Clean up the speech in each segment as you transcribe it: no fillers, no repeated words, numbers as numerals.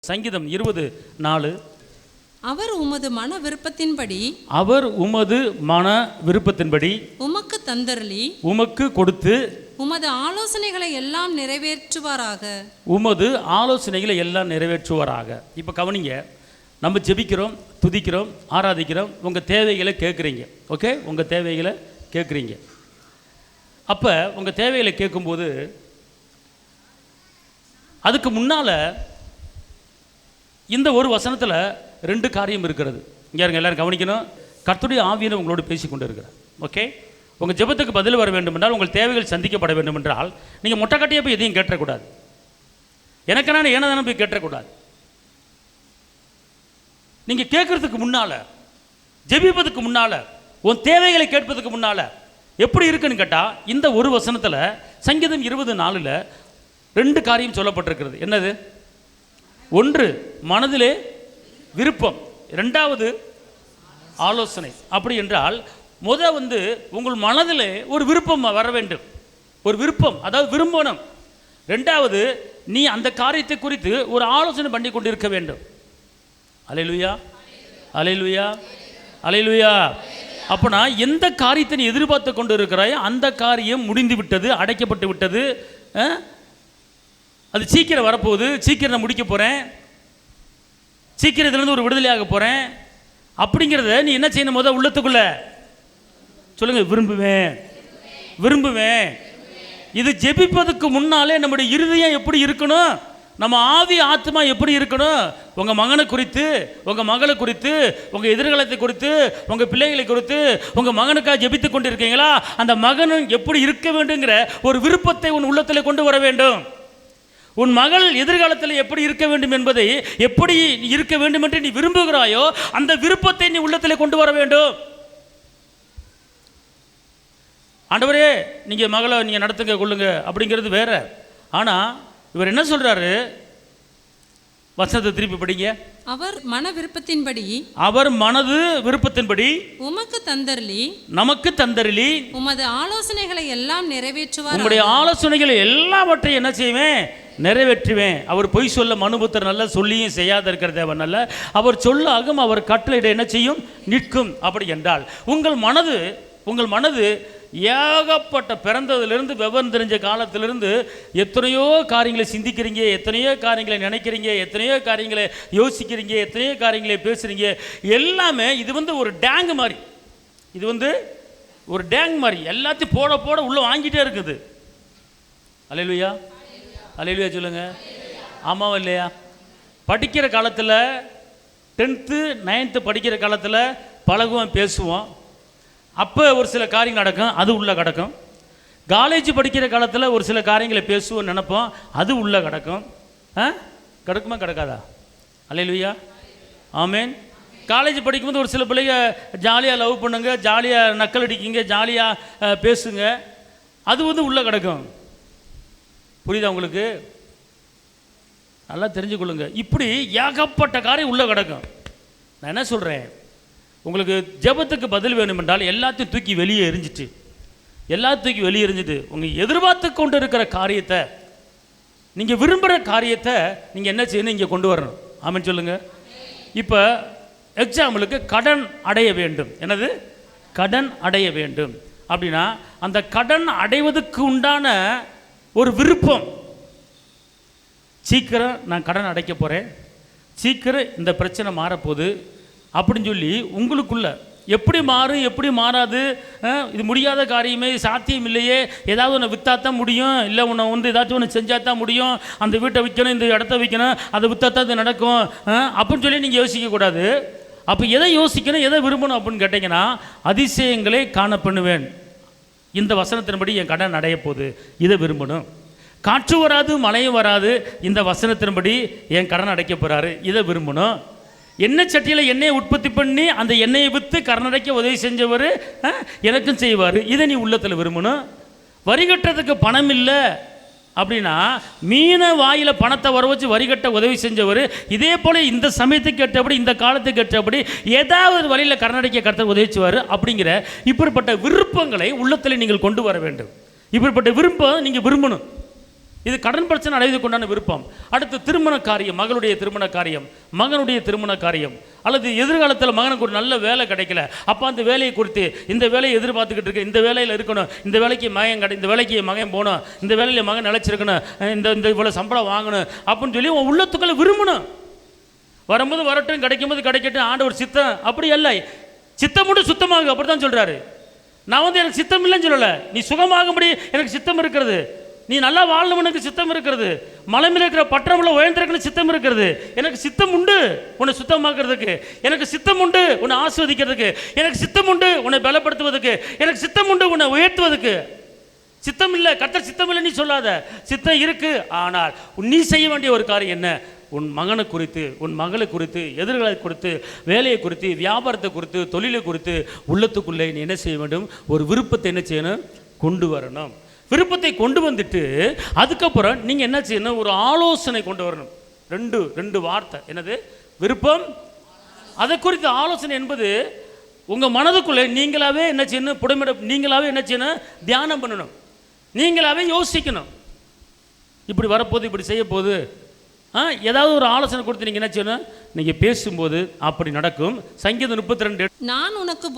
சங்கீதம் 20:4 அவர் உமது மன விருப்பத்தின்படி உமக்கு தந்தருளி உமக்கு கொடுத்து உமது ஆலோசனைகளை எல்லாம் நிறைவேற்றுவாராக. இப்போ கவனிங்க, நம்ம ஜெபிக்கிறோம், துதிக்கிறோம், ஆராதிக்கிறோம், உங்கள் தேவைகளை கேட்குறீங்க. ஓகே, உங்கள் தேவைகளை கேட்குறீங்க. அப்போ உங்கள் தேவைகளை கேட்கும்போது அதுக்கு முன்னால் இந்த ஒரு வசனத்தில் 2 காரியம் இருக்கிறது. இங்கே இருங்க, எல்லாரும் கவனிக்கணும். கர்த்தருடைய ஆவியினர் உங்களோடு பேசி கொண்டு இருக்கிறார். ஓகே, உங்கள் ஜெபத்துக்கு பதில் வர வேண்டும் என்றால், உங்கள் தேவைகள் சந்திக்கப்பட வேண்டும் என்றால், நீங்கள் மொட்டைக்கட்டியே போய் எதையும் கேட்டக்கூடாது. எனக்கு நான் ஏனதானே போய் கேட்டக்கூடாது. நீங்கள் கேட்கறதுக்கு முன்னால், ஜெபிப்பதுக்கு முன்னால், உன் தேவைகளை கேட்பதுக்கு முன்னால் எப்படி இருக்குன்னு கேட்டால், இந்த ஒரு வசனத்தில் சங்கீதம் 20:4 2 காரியம் சொல்லப்பட்டிருக்கிறது. என்னது? 1 மனதிலே விருப்பம், 2வது ஆலோசனை. அப்படி என்றால் உங்கள் மனதிலே ஒரு விருப்பம் வர வேண்டும். ஒரு விருப்பம், அதாவது விரும்பணும். 2வது நீ அந்த காரியத்தை குறித்து ஒரு ஆலோசனை பண்ணி கொண்டு இருக்க வேண்டும். அல்லேலூயா, அல்லேலூயா, அல்லேலூயா. அப்போனா எந்த காரியத்தை நீ எதிர்பார்த்து கொண்டு இருக்கிறாயோ அந்த காரியம் முடிந்து விட்டது, அடைக்கப்பட்டு விட்டது. அது சீக்கிரம் வரப்போகுது, சீக்கிரம் நான் முடிக்க போகிறேன், சீக்கிரம் இதுலேருந்து ஒரு விடுதலையாக போகிறேன் அப்படிங்கிறத நீ என்ன செய்யணும்? உள்ளத்துக்குள்ள சொல்லுங்கள், விரும்புவேன். இது ஜெபிப்பதுக்கு முன்னாலே நம்முடைய இருதயம் எப்படி இருக்கணும், நம்ம ஆவி ஆத்மா எப்படி இருக்கணும்? உங்கள் மகனை குறித்து, உங்கள் மகளை குறித்து, உங்கள் எதிர்காலத்தை குறித்து, உங்கள் பிள்ளைகளை குறித்து, உங்கள் மகனுக்காக ஜெபித்து கொண்டு இருக்கீங்களா? அந்த மகனும் எப்படி இருக்க வேண்டுங்கிற ஒரு விருப்பத்தை உன் உள்ளத்தில் கொண்டு வர வேண்டும். உன் மகள் எதிர்காலத்தில் எப்படி இருக்க வேண்டும் என்பதை, எப்படி இருக்க வேண்டும் என்று நீ விரும்புகிறாயோ அந்த விருப்பத்தை நீ உள்ளத்தில் கொண்டு வர வேண்டும். ஆண்டவரே, நீங்கள் மகளை நீங்கள் நடத்துங்க, கொள்ளுங்க அப்படிங்கிறது வேற. ஆனால் இவர் என்ன சொல்றாரு? வசனத்தை திருப்பி படிங்க. அவர் மன விருப்பத்தின்படி, அவர் மனது விருப்பத்தின்படி நமக்கு தந்தருளி உமது ஆலோசனைகளை எல்லாம் நிறைவேற்றுவார். உங்களுடைய ஆலோசனைகளை எல்லாவற்றையும் என்ன செய்வேன்? நிறைவேற்றுவேன். அவர் பொய் சொல்ல மனுபுத்தர் நல்ல, சொல்லியும் செய்யாத இருக்கிற தேவன் அல்ல. அவர் சொல்லாகும், அவர் கட்டளையிட என்ன செய்யும்? நிற்கும். அப்படி என்றால் உங்கள் மனது ஏகப்பட்ட பிறந்ததிலிருந்து விவரம் தெரிஞ்ச காலத்திலிருந்து எத்தனையோ காரியங்களை சிந்திக்கிறீங்க, எத்தனையோ காரியங்களை நினைக்கிறீங்க, எத்தனையோ காரியங்களை யோசிக்கிறீங்க, எத்தனையோ காரியங்களை பேசுகிறீங்க. எல்லாமே இது ஒரு டேங் மாதிரி, ஒரு டேங் மாதிரி எல்லாத்தையும் போட போட உள்ளே வாங்கிட்டே இருக்குது. அல்லேலூயா, அல்லேலூயா சொல்லுங்க. ஆமாவா இல்லையா? படிக்கிற காலத்தில் 10th 9th படிக்கிற காலத்தில் பழகுவோம், பேசுவோம். அப்போ ஒரு சில காரியங்கள் நடக்கும், அது உள்ளே கிடக்கும். காலேஜ் படிக்கிற காலத்தில் ஒரு சில காரியங்களை பேசுவோம், நினைப்போம், அது உள்ளே கிடக்கும். கிடக்குமா கிடக்காதா? அல்லேலூயா, ஆமேன். காலேஜ் படிக்கும்போது ஒரு சில பிள்ளைங்க ஜாலியாக லவ் பண்ணுங்க, ஜாலியாக நக்கல் அடிக்குங்க, ஜாலியாக பேசுங்க, அது உள்ளே கிடக்கும். புரியுதா உங்களுக்கு? நல்லா தெரிஞ்சுக்கொள்ளுங்க. இப்படி ஏகப்பட்ட காரியம் உள்ளே கிடக்கும். நான் என்ன சொல்கிறேன், உங்களுக்கு ஜெபத்துக்கு பதில் வேணும் என்றால் எல்லாத்தையும் தூக்கி வெளியே எறிஞ்சிட்டு உங்கள் எதிர்பார்த்து கொண்டு இருக்கிற காரியத்தை, நீங்கள் விரும்புகிற காரியத்தை நீங்கள் என்ன செய்யணும்? இங்கே கொண்டு வரணும். ஆமென் சொல்லுங்கள். இப்போ எக்ஸாம்பிளுக்கு கடன் அடைய வேண்டும். என்னது? கடன் அடைய வேண்டும். அப்படின்னா அந்த கடன் அடைவதற்கு உண்டான ஒரு விருப்பம், சீக்கிரம் நான் கடன் அடைக்க போகிறேன், சீக்கிரம் இந்த பிரச்சனை மாறப்போகுது அப்படின்னு சொல்லி உங்களுக்குள்ள எப்படி மாறும், எப்படி மாறாது, இது முடியாத காரியமே, சாத்தியம் இல்லையே, ஏதாவது ஒன்று விற்றாத்தான் முடியும், இல்லை உன்னை ஏதாச்சும் ஒன்று செஞ்சால் தான் முடியும், அந்த வீட்டை விற்கணும், இந்த இடத்த விற்கணும், அதை விற்றாத்தான் இது நடக்கும் அப்படின்னு சொல்லி நீங்கள் யோசிக்கக்கூடாது. அப்போ எதை யோசிக்கணும், எதை விரும்பணும் அப்படின்னு கேட்டிங்கன்னா, அதிசயங்களே காண பண்ணுவேன், இந்த வசனத்தின்படி என் கடன் அடைய போகுது, இதை விரும்பணும். காற்று வராது, மழையும் வராது, இந்த வசனத்தின்படி என் கடன் அடைக்க போகிறாரு, இதை விரும்பணும். எண்ணெய் சட்டியில் எண்ணெயை உற்பத்தி பண்ணி அந்த எண்ணெயை விற்று கடன் அடைக்க உதவி செஞ்சவர் எனக்கும் செய்வார், இதை நீ உள்ளத்தில் விரும்பணும். வரி கட்டுறதுக்கு பணம் இல்லை அப்படின்னா மீனை வாயில் பணத்தை வர வச்சு வரி கட்ட உதவி செஞ்சவர், இதே போல் இந்த சமயத்துக்கு கேட்டபடி, இந்த காலத்துக்கு கேட்டபடி ஏதாவது வழியில் கடன் அடைக்க கருத்தை உதவிச்சுவார். அப்படிங்கிற இப்படிப்பட்ட விருப்பங்களை உள்ளத்தில் நீங்கள் கொண்டு வர வேண்டும். இப்படிப்பட்ட விருப்பம் நீங்கள் விரும்பணும். இது கடன் பிரச்சனை அடைவதற்கு உண்டான விருப்பம். அடுத்து திருமண காரியம், மகளுடைய திருமண காரியம், மகனுடைய திருமண காரியம், அல்லது எதிர்காலத்தில் மகனுக்கு ஒரு நல்ல வேலை கிடைக்கல, அப்போ அந்த வேலையை குறித்து இந்த வேலையை எதிர்பார்த்துக்கிட்டு இருக்கு, இந்த வேலையில் இருக்கணும், இந்த வேலைக்கு மகன் இந்த வேலைக்கு மகன் போகணும், இந்த வேலையில் மகன் நிலைச்சிருக்கணும், இந்த இவ்வளோ சம்பளம் வாங்கணும் அப்படின்னு சொல்லி உன் உள்ளத்துக்குள்ள விரும்பணும். வரும்போது வரட்டும், கிடைக்கும்போது கிடைக்கட்டும், ஆண்டவர் சித்தம் அப்படி அல்ல. சித்தம் மட்டும் சுத்தமாகும், அப்படி தான் சொல்கிறாரு. நான் எனக்கு சித்தம் இல்லைன்னு சொல்லலை, நீ சுகமாகும்படி எனக்கு சித்தம் இருக்கிறது, நீ நல்லா வாழணும்னு சித்தம் இருக்கிறது, மலை மேல இருக்கிற பட்டணம்ல உயர்ந்திருக்கணும் சித்தம் இருக்கிறது, எனக்கு சித்தம் உண்டு உன்னை சுத்தமாக்குறதுக்கு, எனக்கு சித்தம் உண்டு உன்னை ஆஸ்வதிக்கிறதுக்கு, எனக்கு சித்தம் உண்டு உன்னை பலப்படுத்துவதற்கு, எனக்கு சித்தம் உண்டு உன்னை உயர்த்துவதற்கு. சித்தம் இல்லை, கர்த்தர் சித்தம் இல்லை நீ சொல்லாத, சித்தம் இருக்கு. ஆனால் நீ செய்ய வேண்டிய ஒரு காரியம் என்ன? உன் மகனை குறித்து, உன் மகளை குறித்து, எதிர்காலத்தை குறித்து, வேலையை குறித்து, வியாபாரத்தை குறித்து, தொழிலை குறித்து உள்ளத்துக்குள்ளே நீ என்ன செய்ய வேண்டும்? ஒரு விருப்பத்தை என்ன செய்யணும்? கொண்டு வரணும். விருப்பத்தை கொண்டு வந்துட்டு அதுக்கப்புறம் நீங்கள் என்ன செய்யணும்? ஒரு ஆலோசனை கொண்டு வரணும். ரெண்டு வார்த்தை, என்னது? விருப்பம், அதை குறித்த ஆலோசனை என்பது உங்கள் மனதுக்குள்ளே நீங்களாவே என்ன செய்யணும்? புடமிட, நீங்களாவே என்ன செய்யணும்? தியானம் பண்ணணும், நீங்களாவே யோசிக்கணும். இப்படி வரப்போகுது, இப்படி செய்ய போகுது, ஏதாவது ஒரு ஆலோசனை கொடுத்து நீங்கள் என்ன செய்யணும்? நீங்கள் பேசும்போது அப்படி நடக்கும். சங்கீதம் 32, நான் உனக்கு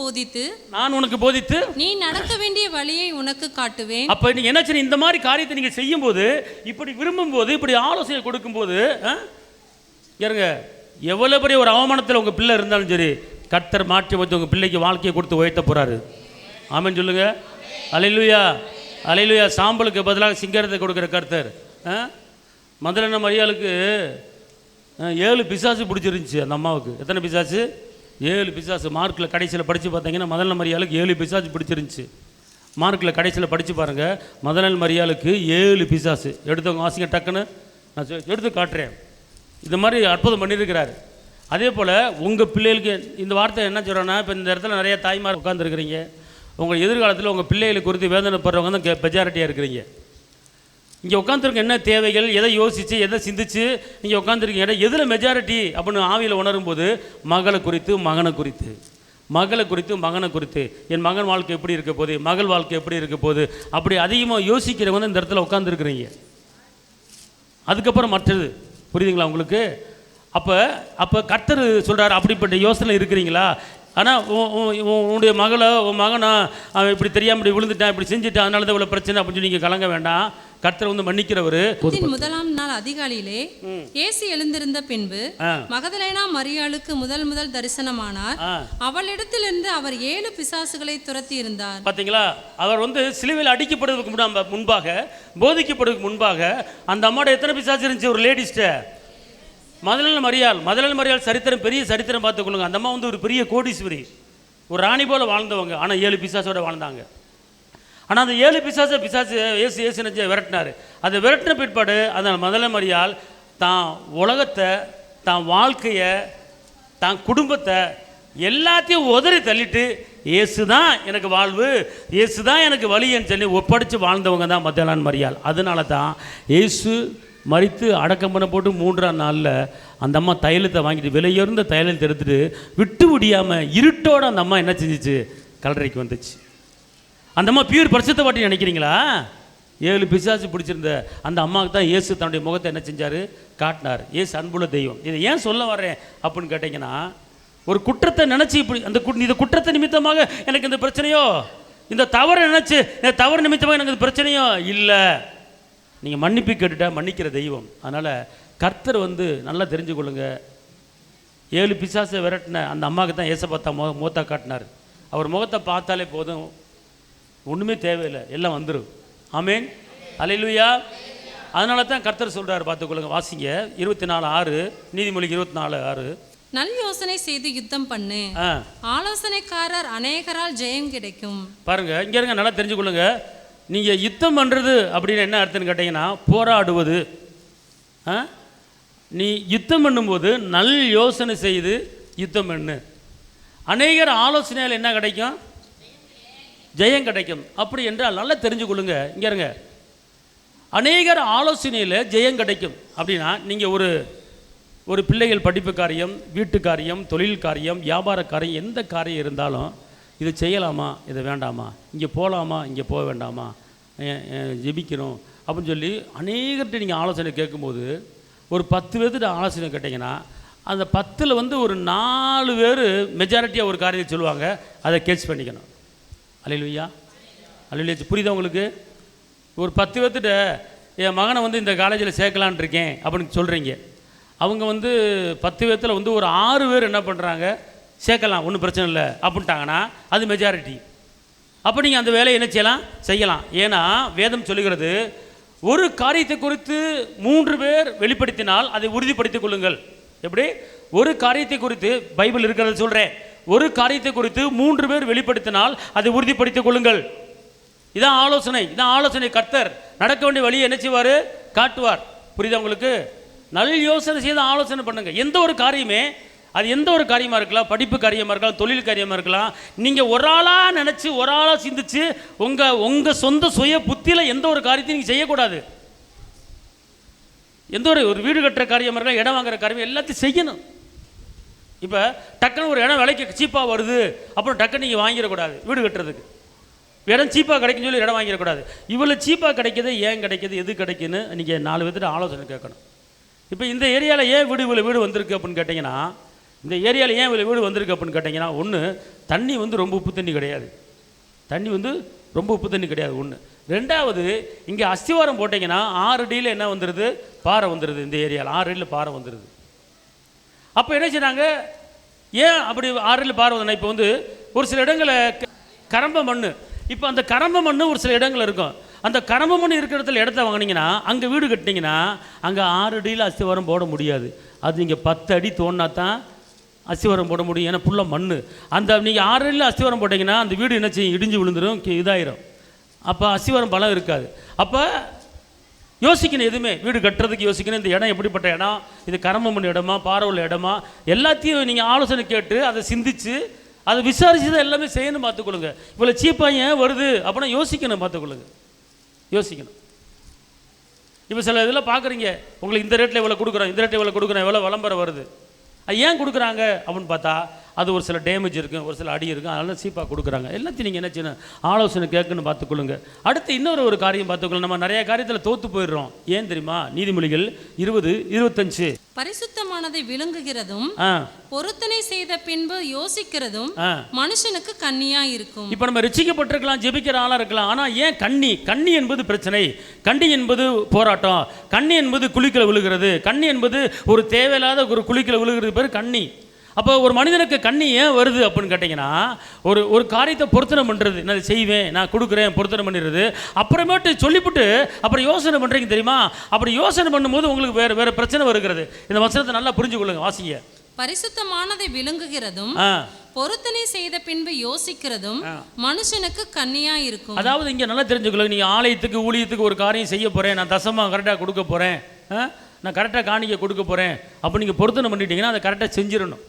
போதித்து நீ நடக்க வேண்டிய வழியை உனக்கு காட்டுவேன். அப்போ நீங்கள் என்ன செய்யணும்? இந்த மாதிரி காரியத்தை நீங்கள் செய்யும்போது, இப்படி விரும்பும்போது, இப்படி ஆலோசனை கொடுக்கும்போது, ஏறுங்க, எவ்வளோ பெரிய ஒரு அவமானத்தில் உங்கள் பிள்ளை இருந்தாலும் சரி, கர்த்தர் மாற்றி வச்சு உங்கள் பிள்ளைக்கு வாழ்க்கையை கொடுத்து உயர்த்த போகிறாரு. ஆமென் சொல்லுங்க. அல்லேலூயா, அல்லேலூயா. சாம்பலுக்கு பதிலாக சிங்கரத்தை கொடுக்குற கர்த்தர். மதலன மரியாளுக்கு 7 பிசாசு பிடிச்சிருந்துச்சு. அந்த அம்மாவுக்கு எத்தனை பிசாசு? 7 பிசாசு. மார்க்கில் கடைசியில் படித்து பார்த்தீங்கன்னா மதலன மரியாளுக்கு 7 பிசாசு பிடிச்சிருந்துச்சு. மார்க்கில் கடைசியில் படித்து பாருங்கள். மதலன மரியாளுக்கு 7 பிசாசு. எடுத்தவங்க வாசிங்க டக்குன்னு, நான் எடுத்து காட்டுறேன். இந்த மாதிரி அற்புதம் பண்ணியிருக்கிறாரு. அதே போல் உங்கள் பிள்ளைகளுக்கு இந்த வார்த்தை என்ன சொல்கிறேன்னா, இப்போ இந்த இடத்துல நிறைய தாய்மார் உட்காந்துருக்கிறீங்க. உங்கள் எதிர்காலத்தில் உங்கள் பிள்ளைகளை குறித்து வேதனைப்படுறவங்க தான் மெஜாரிட்டியாக இருக்கிறீங்க. இங்கே உட்காந்துருக்க என்ன தேவைகள், எதை யோசித்து, எதை சிந்திச்சு இங்கே உட்காந்துருக்கீங்க, எதில் மெஜாரிட்டி அப்படின்னு ஆவியில் உணரும் போது, மகளை குறித்து, மகனை குறித்து, மகளை குறித்து, மகனை குறித்து, என் மகன் வாழ்க்கை எப்படி இருக்க போகுது, மகள் வாழ்க்கை எப்படி இருக்க போகுது, அப்படி அதிகமாக யோசிக்கிறவங்க இந்த இடத்துல உட்காந்துருக்குறீங்க. அதுக்கப்புறம் மற்றது புரியுதுங்களா உங்களுக்கு? அப்போ கர்த்தர் சொல்கிறார், அப்படிப்பட்ட யோசனை இருக்கிறீங்களா? ஆனால் உன்னுடைய மகளை, உன் மகனா அவன் இப்படி தெரியாமல் இப்படி விழுந்துட்டான், இப்படி செஞ்சுட்டான், அதனால தான் இவ்வளோ பிரச்சனை அப்படின்னு சொல்லி நீங்கள் கலங்க வேண்டாம். கர்த்தர் வந்து மன்னிக்கிறவர். முதலாம் நாள் அதிகாலையிலே இயேசு எழுந்திருந்த பின்பு மகதலேனா மரியாளுக்கு முதல் தரிசனமானார். அவளிடத்திலிருந்து அவர் 7 பிசாசுகளை துரத்தி இருந்தார். பாத்தீங்களா? அவர் வந்து சிலுவையில் அடிக்கப்படுவதற்கு முன்பாக, போதிக்கப்படுவதற்கு முன்பாக அந்த அம்மாவோட எத்தனை பிசாசு இருந்துச்சு? ஒரு லேடிஸ்ட மதலன மரியாள் சரித்திரம், பெரிய சரித்திரம் பார்த்துக்கொள்ளுங்க. அந்த அம்மா வந்து ஒரு பெரிய கோடீஸ்வரி, ஒரு ராணி போல வாழ்ந்தவங்க. ஆனால் 7 பிசாசோட வாழ்ந்தாங்க. ஆனால் அந்த 7 பிசாசு ஏசு நெஞ்ச விரட்டினார். அதை விரட்டின பிற்பாடு அந்த மதலன மரியாள் தான் உலகத்தை, தான் வாழ்க்கையை, தான் குடும்பத்தை எல்லாத்தையும் உதறி தள்ளிட்டு, இயேசு தான் எனக்கு வாழ்வு, இயேசு தான் எனக்கு வழின்னு சொல்லி ஒப்படைச்சு வாழ்ந்தவங்க தான் மதலன மரியாள். அதனால தான் இயேசு மரித்து அடக்கம் பண்ண போட்டு 3ஆம் நாளில் அந்த அம்மா தைலத்தை வாங்கிட்டு, விலையுயர்ந்த தைலத்தை எடுத்துகிட்டு விட்டு முடியாமல் இருட்டோடு அந்த அம்மா என்ன செஞ்சிச்சு? கல்லறைக்கு வந்துச்சு. அந்த அம்மா பியூர் பரிசுத்த வாட்டி நினைக்கிறீங்களா? 7 பிசாசு பிடிச்சிருந்த அந்த அம்மாவுக்கு தான் இயேசு தன்னுடைய முகத்தை என்ன செஞ்சார்? காட்டினார். இயேசு அன்புள்ள தெய்வம். இதை ஏன் சொல்ல வர்றேன் அப்படின்னு கேட்டிங்கன்னா, ஒரு குற்றத்தை நினச்சி இப்படி இந்த குற்றத்தை நிமித்தமாக எனக்கு இந்த பிரச்சனையோ, இந்த தவறை நினச்சி இந்த தவறு நிமித்தமாக எனக்கு இந்த பிரச்சனையோ இல்லை. நீங்கள் மன்னிப்பு கேட்டுட்டா மன்னிக்கிற தெய்வம். அதனால் கர்த்தர் வந்து நல்லா தெரிஞ்சுக்கொள்ளுங்க. 7 பிசாசை விரட்டின அந்த அம்மாவுக்கு தான் ஏச பார்த்தா முகத்தை காட்டினார். அவர் முகத்தை பார்த்தாலே போதும், ஒன்றுமே தேவையில்லை, எல்லாம் வந்துடும். ஆமேன், அல்லேலூயா. அதனால தான் கர்த்தர் சொல்கிறார், பார்த்துக்கொள்ளுங்க. வாசிங்க 24:6, நீதிமொழி 24:6. நல் யோசனை செய்து யுத்தம் பண்ணு, ஆலோசனைக்காரர் அநேகரால் ஜெயம் கிடைக்கும். பாருங்க, இங்கே இருங்க, நல்லா தெரிஞ்சுக்கொள்ளுங்க. நீங்கள் யுத்தம் பண்ணுறது அப்படின்னு என்ன அர்த்தம்னு கேட்டிங்கன்னா, போராடுவது. நீ யுத்தம் பண்ணும்போது நல் யோசனை செய்து யுத்தம் பண்ணு. அநேகர் ஆலோசனையால் என்ன கிடைக்கும்? ஜெயம் கிடைக்கும். அப்படி என்றால் நல்லா தெரிஞ்சுக்கொள்ளுங்க. இங்கே இருங்க, அநேகர் ஆலோசனையில் ஜெயம் கிடைக்கும் அப்படின்னா, நீங்கள் ஒரு பிள்ளைகள் படிப்பு காரியம், வீட்டு காரியம், தொழில் காரியம், வியாபார காரியம், எந்த காரியம் இருந்தாலும் இதை செய்யலாமா, இதை வேண்டாமா, இங்கே போகலாமா, இங்கே போக வேண்டாமா, ஜெபிக்கணும், அப்படின்னு சொல்லி அநேகர்கிட்ட நீங்கள் ஆலோசனை கேட்கும்போது ஒரு 10 பேர்த்திட்ட ஆலோசனை கேட்டிங்கன்னா அந்த 10ல் வந்து ஒரு 4 பேர் மெஜாரிட்டியாக ஒரு காரியத்தை சொல்லுவாங்க. அதை கேட்ச் பண்ணிக்கணும். அல்லேலூயா, அல்லேலூயா. புரியுதா உங்களுக்கு? ஒரு 10 பேர்த்திட்ட என் மகனை வந்து இந்த காலேஜில் சேர்க்கலான் இருக்கேன் அப்படின்னு சொல்கிறீங்க. அவங்க வந்து 10 பேர்த்தில் வந்து ஒரு 6 பேர் என்ன பண்ணுறாங்க, சேர்க்கலாம் ஒன்றும் பிரச்சனை இல்லை அப்படின்ட்டாங்கன்னா அது மெஜாரிட்டி. அப்போ நீங்கள் அந்த வேலையை என்ன செய்யலாம். ஏன்னா வேதம் சொல்லுகிறது, ஒரு காரியத்தை குறித்து 3 பேர் வெளிப்படுத்தினால் அதை உறுதிப்படுத்திக் கொள்ளுங்கள். எப்படி? ஒரு காரியத்தை குறித்து பைபிள் இருக்கிறத சொல்கிறேன், ஒரு காரியத்தை குறித்து 3 பேர் வெளிப்படுத்தினால் அதை உறுதிப்படுத்திக் கொள்ளுங்கள். இதான் ஆலோசனை. கர்த்தர் நடக்க வேண்டிய வழியை என்ன செய்வார், காட்டுவார். புரியுதா உங்களுக்கு? நல்ல யோசனை செய்து ஆலோசனை பண்ணுங்க. எந்த ஒரு காரியமே, அது எந்த ஒரு காரியமாக இருக்கலாம், படிப்பு காரியமாக இருக்கலாம், தொழில் காரியமாக இருக்கலாம், நீங்கள் ஒரு ஆளாக நினச்சி ஒரு ஆளாக சிந்திச்சு உங்கள் சொந்த சுய புத்தியில் எந்த ஒரு காரியத்தையும் நீங்கள் செய்யக்கூடாது. எந்த ஒரு வீடு கட்டுற காரியமாக இருக்கலாம், இடம் வாங்குற காரியம் எல்லாத்தையும் செய்யணும். இப்போ டக்குன்னு ஒரு இடம் விலைக்கு சீப்பாக வருது அப்புறம் டக்குன்னு நீங்கள் வாங்கிடக்கூடாது. வீடு கட்டுறதுக்கு இடம் சீப்பாக கிடைக்குன்னு சொல்லி இடம் வாங்கிடக்கூடாது. இவ்வளோ சீப்பாக கிடைக்கிது, ஏன் கிடைக்கிது, எது கிடைக்குன்னு நீங்கள் 4 பேர்த்திட்ட ஆலோசனை கேட்கணும். இப்போ இந்த ஏரியாவில் ஏன் வீடு வந்திருக்கு அப்படின்னு கேட்டிங்கன்னா, ஒன்று, தண்ணி வந்து ரொம்ப உப்பு தண்ணி கிடையாது. ஒன்று. 2வது, இங்கே அஸ்திவாரம் போட்டிங்கன்னா 6 அடியில் என்ன வந்துடுது, பாறை வந்துடுது. இந்த ஏரியாவில் 6 அடியில் பாறை வந்துடுது. அப்போ என்ன செய்றாங்க, ஏன் அப்படி 6 அடியில் பாறை வந்தனா, இப்போ வந்து ஒரு சில இடங்களில் கரம்ப மண், இப்போ அந்த கரம்ப மண் ஒரு சில இடங்கள் இருக்கும். அந்த கரம்ப மண் இருக்கிற இடத்த வாங்கினீங்கன்னா, அங்கே வீடு கட்டினீங்கன்னா அங்கே 6 அடியில் அஸ்திவாரம் போட முடியாது. அது நீங்கள் 10 அடி தோண்டினா தான் அஸ்திவாரம் போட முடியும். ஏன்னா ஃபுல்லாக மண். அந்த நீங்கள் 6 அடியில் அஸ்திவாரம் போட்டிங்கன்னா அந்த வீடு என்ன செய்யும், இடிஞ்சு விழுந்துடும், இதாயிரும். அப்போ அஸ்திவாரம் பலம் இருக்காது. அப்போ யோசிக்கணும், எதுவுமே வீடு கட்டுறதுக்கு யோசிக்கணும். இந்த இடம் எப்படிப்பட்ட இடம், இது கரம்ப மண் இடமா, பாறை உள்ள இடமா, எல்லாத்தையும் நீங்கள் ஆலோசனை கேட்டு அதை சிந்திச்சு அதை விசாரித்து தான் எல்லாமே செய்யணும். பார்த்துக்கொள்ளுங்க. இவ்வளோ சீப்பாக ஏன் வருது அப்படின்னா யோசிக்கணும். யோசிக்கணும். இப்போ சில இதில் பார்க்குறீங்க, உங்களுக்கு இந்த ரேட்டில் இவ்வளோ கொடுக்குறோம், எவ்வளோ விளம்பரம் வருது. அது ஏன் கொடுக்குறாங்க அப்படின்னு பார்த்தா அது ஒரு சில டேமேஜ் இருக்கும், ஒரு சில அடி இருக்கும், அதனால சீப்பாக கொடுக்குறாங்க. எல்லாத்தையும் நீங்கள் என்ன செய்யணும், ஆலோசனை கேட்கணும்னு பார்த்துக்கொள்ளுங்க. அடுத்து இன்னொரு காரியம் பார்த்துக்கொள்ளுங்க. நம்ம நிறைய காரியத்தில் தோற்று போயிடுறோம். ஏன் தெரியுமா? நீதிமொழிகள் 20:25 பரிசுத்தமானதை விழுங்குகிறதும் பொருத்தனை செய்த பின்பு யோசிக்கிறதும் மனுஷனுக்கு கண்ணியா இருக்கும். இப்போ நம்ம ரட்சிக்கப்பட்டிருக்கலாம், ஜெபிக்கிற ஆளாக இருக்கலாம். ஆனால் ஏன் கண்ணி என்பது பிரச்சனை, கண்ணி என்பது போராட்டம், கண்ணி என்பது குழிக்கில் விழுகிறது, கண்ணி என்பது ஒரு தேவையில்லாத ஒரு குழிக்கில் விழுகிறது பேர் கண்ணி. அப்போ ஒரு மனிதனுக்கு கண்ணி ஏன் வருது அப்படின்னு கேட்டிங்கன்னா, ஒரு காரியத்தை பொருத்தனை பண்ணுறது, நான் செய்வேன், நான் கொடுக்குறேன், பொருத்தனை பண்ணிடுறது, அப்புறமேட்டு சொல்லிவிட்டு அப்புறம் யோசனை பண்ணுறீங்க தெரியுமா? அப்படி யோசனை பண்ணும்போது உங்களுக்கு வேறு பிரச்சனை வருகிறது. இந்த வசனத்தை நல்லா புரிஞ்சு கொள்ளுங்க, வாசிங்க. பரிசுத்தமானதை விழுங்குகிறதும் பொருத்தனை செய்த பின்பு யோசிக்கிறதும் மனுஷனுக்கு கண்ணியா இருக்கும். அதாவது இங்கே நல்லா தெரிஞ்சுக்கொள்ளுங்க. நீங்கள் ஆலயத்துக்கு ஊழியத்துக்கு ஒரு காரியம் செய்ய போகிறேன், நான் தசமாக கரெக்டாக கொடுக்க போகிறேன், நான் கரெக்டாக காணிக்க கொடுக்க போகிறேன் அப்படின்னு நீங்கள் பொருத்தனை பண்ணிட்டீங்கன்னா அதை கரெக்டாக செஞ்சிடணும்.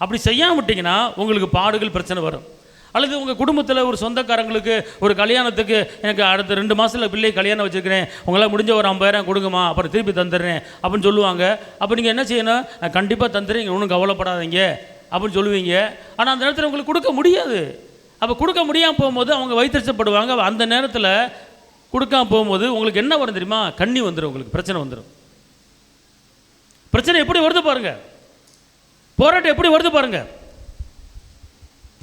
அப்படி செய்யாமல் விட்டிங்கன்னா உங்களுக்கு பாடுகள் பிரச்சனை வரும். அல்லது உங்கள் குடும்பத்தில் ஒரு சொந்தக்காரங்களுக்கு ஒரு கல்யாணத்துக்கு, எனக்கு அடுத்த 2 மாதத்தில் பிள்ளை கல்யாணம் வச்சுருக்கிறேன், உங்களால் முடிஞ்ச ஒரு 50,000 கொடுங்கம்மா, அப்புறம் திருப்பி தந்துடுறேன் அப்படின்னு சொல்லுவாங்க. அப்போ நீங்கள் என்ன செய்யணும், நான் கண்டிப்பாக தந்துடுறேன், நீங்கள் ஒன்றும் கவலைப்படாதீங்க அப்படின்னு சொல்லுவீங்க. ஆனால் அந்த நேரத்தில் உங்களுக்கு கொடுக்க முடியாது. அப்போ கொடுக்க முடியாமல் போகும்போது அவங்க வைத்தறிச்சப்படுவாங்க. அந்த நேரத்தில் கொடுக்காம போகும்போது உங்களுக்கு என்ன வரும் தெரியுமா? கண்ணி வந்துடும், உங்களுக்கு பிரச்சனை வந்துடும். பிரச்சனை எப்படி வருது பாருங்கள், போராட்டம் எப்படி வருது பாருங்க.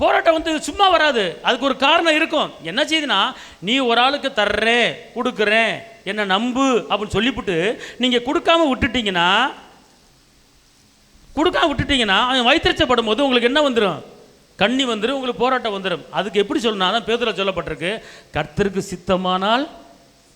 போராட்டம் வந்து சும்மா வராது, அதுக்கு ஒரு காரணம் இருக்கும். என்ன செய்யுதுன்னா, நீ ஒரு ஆளுக்கு தர்றேன், கொடுக்குறேன், என்ன நம்பு அப்படின்னு சொல்லிவிட்டு நீங்கள் கொடுக்காம விட்டுட்டீங்கன்னா அவன் வைத்திருச்சப்படும் போது உங்களுக்கு என்ன வந்துடும், கண்ணி வந்துடும், உங்களுக்கு போராட்டம் வந்துடும். அதுக்கு எப்படி சொல்லணும், அதான் பேதுருல சொல்லப்பட்டிருக்கு, கர்த்தருக்கு சித்தமானால்,